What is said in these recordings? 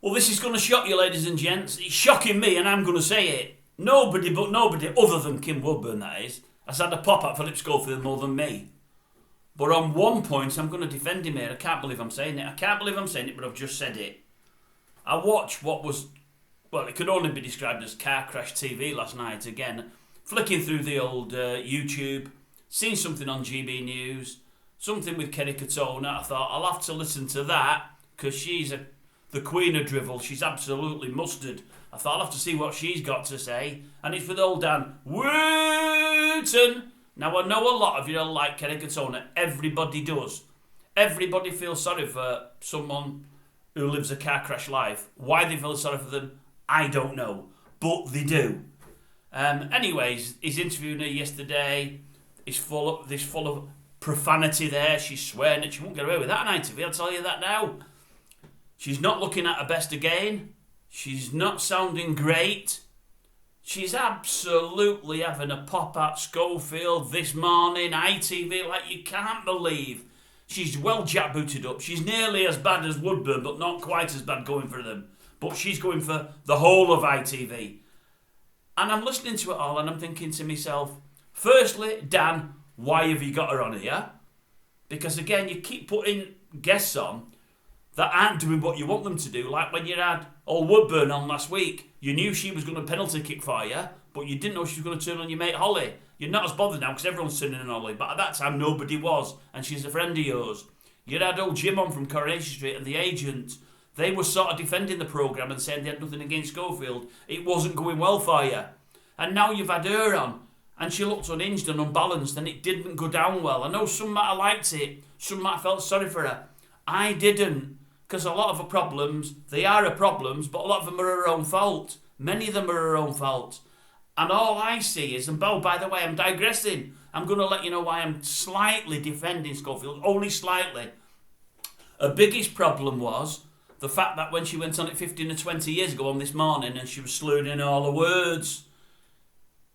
Well, this is going to shock you, ladies and gents. It's shocking me, and I'm going to say it. Nobody other than Kim Woodburn, that is, has had a pop at Philip Schofield more than me. But on one point, I'm going to defend him here. I can't believe I'm saying it. But I've just said it. I watched what was, well, it could only be described as car crash TV last night. Again, flicking through the old YouTube, seen something on GB News, something with Kerry Katona. I thought, I'll have to listen to that, because she's the queen of drivel. She's absolutely mustard. I thought I'll have to see what she's got to say. And it's with old Dan Wooten. Now, I know a lot of you don't like Kerry Katona. Everybody does. Everybody feels sorry for someone who lives a car crash life. Why they feel sorry for them, I don't know. But they do. Anyways, his interview her yesterday is full of profanity there. She's swearing that she won't get away with that on ITV, I'll tell you that now. She's not looking at her best again. She's not sounding great. She's absolutely having a pop at Schofield this morning, ITV, like you can't believe. She's well jackbooted up. She's nearly as bad as Woodburn, but not quite as bad going for them. But she's going for the whole of ITV. And I'm listening to it all and I'm thinking to myself, firstly, Dan, why have you got her on here? Because again, you keep putting guests on that aren't doing what you want them to do. Like when you had old Woodburn on last week, you knew she was going to penalty kick for you, but you didn't know she was going to turn on your mate Holly. You're not as bothered now because everyone's turning on Holly, but at that time nobody was, and she's a friend of yours. You had old Jim on from Coronation Street and the agent. They were sort of defending the programme and saying they had nothing against Schofield. It wasn't going well for you. And now you've had her on, and she looked unhinged and unbalanced, and it didn't go down well. I know some might have liked it, some might have felt sorry for her. I didn't. Because a lot of her problems, they are her problems, but a lot of them are her own fault. Many of them are her own fault. And all I see is, and by the way, I'm digressing. I'm going to let you know why I'm slightly defending Schofield, only slightly. Her biggest problem was the fact that when she went on it 15 or 20 years ago on This Morning and she was slurring in all her words,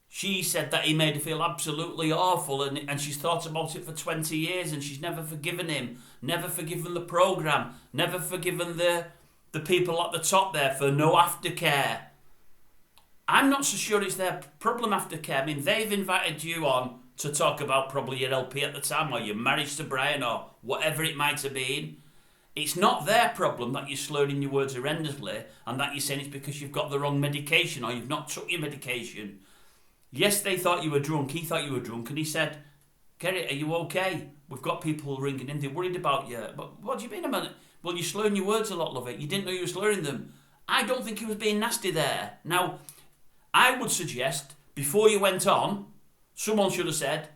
she said that he made her feel absolutely awful, and she's thought about it for 20 years and she's never forgiven him, never forgiven the programme, never forgiven the people at the top there for no aftercare. I'm not so sure it's their problem, aftercare. I mean, they've invited you on to talk about probably your LP at the time or your marriage to Brian or whatever it might have been. It's not their problem that you're slurring your words horrendously and that you're saying it's because you've got the wrong medication or you've not took your medication. Yes, they thought you were drunk. He thought you were drunk, and he said, "Kerry, are you okay? We've got people ringing in. They're worried about you." But what do you mean a minute? Well, you're slurring your words a lot, love it. You didn't know you were slurring them. I don't think he was being nasty there. Now, I would suggest before you went on, someone should have said,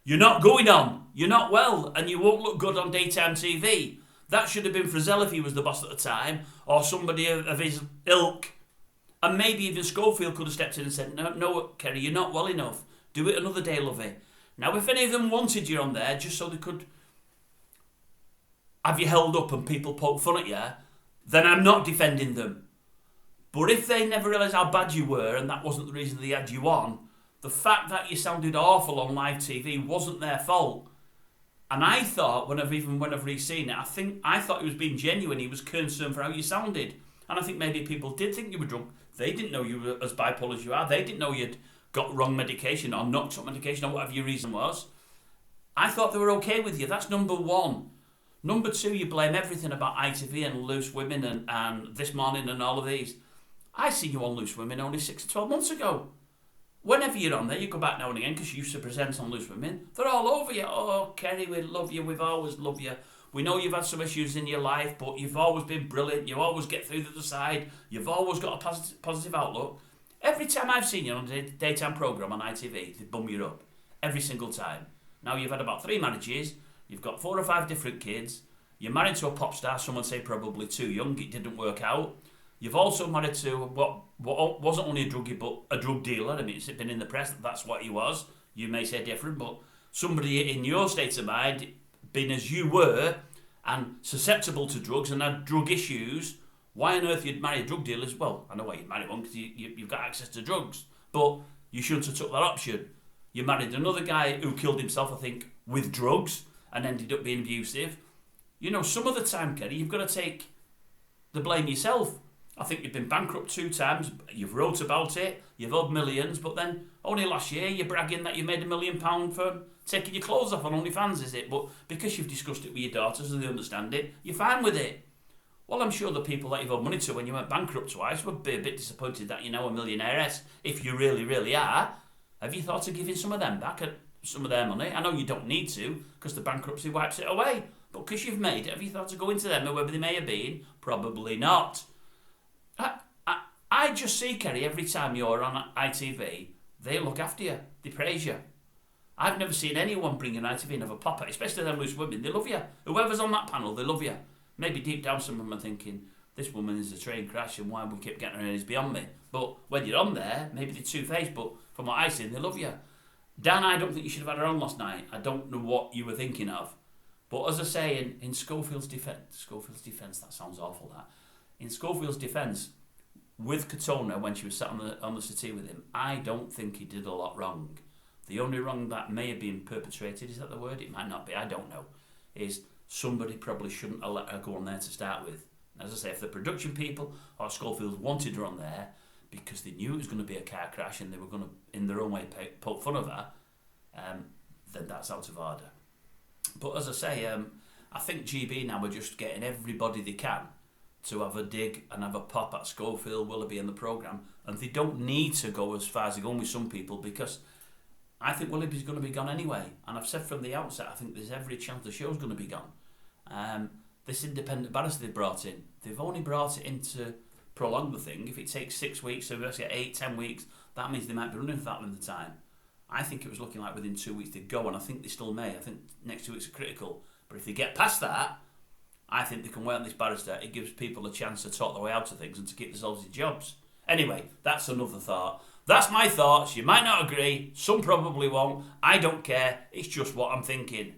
"You're not going on. You're not well, and you won't look good on daytime TV." That should have been Frizzell if he was the boss at the time, or somebody of his ilk. And maybe even Schofield could have stepped in and said, no, Kerry, you're not well enough. Do it another day, lovey. Now, if any of them wanted you on there, just so they could have you held up and people poke fun at you, then I'm not defending them. But if they never realised how bad you were and that wasn't the reason they had you on, the fact that you sounded awful on live TV wasn't their fault. And I thought, whenever he's seen it, I thought he was being genuine. He was concerned for how you sounded. And I think maybe people did think you were drunk. They didn't know you were as bipolar as you are. They didn't know you'd got wrong medication or not took medication or whatever your reason was. I thought they were okay with you. That's number one. Number two, you blame everything about ITV and Loose Women and This Morning and all of these. I seen you on Loose Women only 6 to 12 months ago. Whenever you're on there, you go back now and again because you used to present on Loose Women. They're all over you. "Oh, Kerry, we love you. We've always loved you. We know you've had some issues in your life, but you've always been brilliant. You always get through to the side. You've always got a positive outlook." Every time I've seen you on a daytime programme on ITV, they bum you up. Every single time. Now, you've had about 3 marriages. You've got 4 or 5 different kids. You're married to a pop star, someone say probably too young. It didn't work out. You've also married to what wasn't only a druggie, but a drug dealer. I mean, it's been in the press that that's what he was. You may say different, but somebody in your state of mind, being as you were, and susceptible to drugs and had drug issues, why on earth you'd marry a drug dealer? Well, I know why you'd marry one, because you've got access to drugs, but you shouldn't have took that option. You married another guy who killed himself, I think, with drugs, and ended up being abusive. You know, some of the time, Kerry, you've got to take the blame yourself. I think you've been bankrupt 2 times. You've wrote about it. You've owed millions, but then only last year you're bragging that you made £1 million for taking your clothes off on OnlyFans, is it? But because you've discussed it with your daughters and they understand it, you're fine with it. Well, I'm sure the people that you've owed money to when you went bankrupt twice would be a bit disappointed that you're now a millionairess. If you really, really are, have you thought of giving some of them back, some of their money? I know you don't need to, because the bankruptcy wipes it away. But because you've made it, have you thought of going to them, whoever they may have been? Probably not. I just see, Kerry, every time you're on ITV, they look after you. They praise you. I've never seen anyone bring an ITV and have a pop at, especially them loose women. They love you. Whoever's on that panel, they love you. Maybe deep down some of them are thinking, this woman is a train crash and why we keep getting her in is beyond me. But when you're on there, maybe they're two-faced, but from what I've seen, they love you. Dan, I don't think you should have had her on last night. I don't know what you were thinking of. But as I say, in Schofield's defence, that sounds awful, that. In Schofield's defence, with Katona, when she was sat on the settee with him, I don't think he did a lot wrong. The only wrong that may have been perpetrated, is that the word? It might not be, I don't know, is somebody probably shouldn't have let her go on there to start with. As I say, if the production people or Schofield wanted her on there because they knew it was going to be a car crash and they were going to, in their own way, poke fun of her, then that's out of order. But as I say, I think GB now are just getting everybody they can to have a dig and have a pop at Schofield, Willoughby and the programme, and they don't need to go as far as they're going with some people, because I think Willoughby's going to be gone anyway, and I've said from the outset I think there's every chance the show's going to be gone. This independent barrister they brought in, they've only brought it in to prolong the thing. If it takes 6 weeks, so let's get 8-10 weeks, that means they might be running for that length of time. I think it was looking like within 2 weeks they'd go, and I think they still may. I think next 2 weeks are critical, but if they get past that, I think they can wait on this barrister. It gives people a chance to talk their way out of things and to keep themselves in jobs. Anyway, that's another thought. That's my thoughts. You might not agree. Some probably won't. I don't care. It's just what I'm thinking.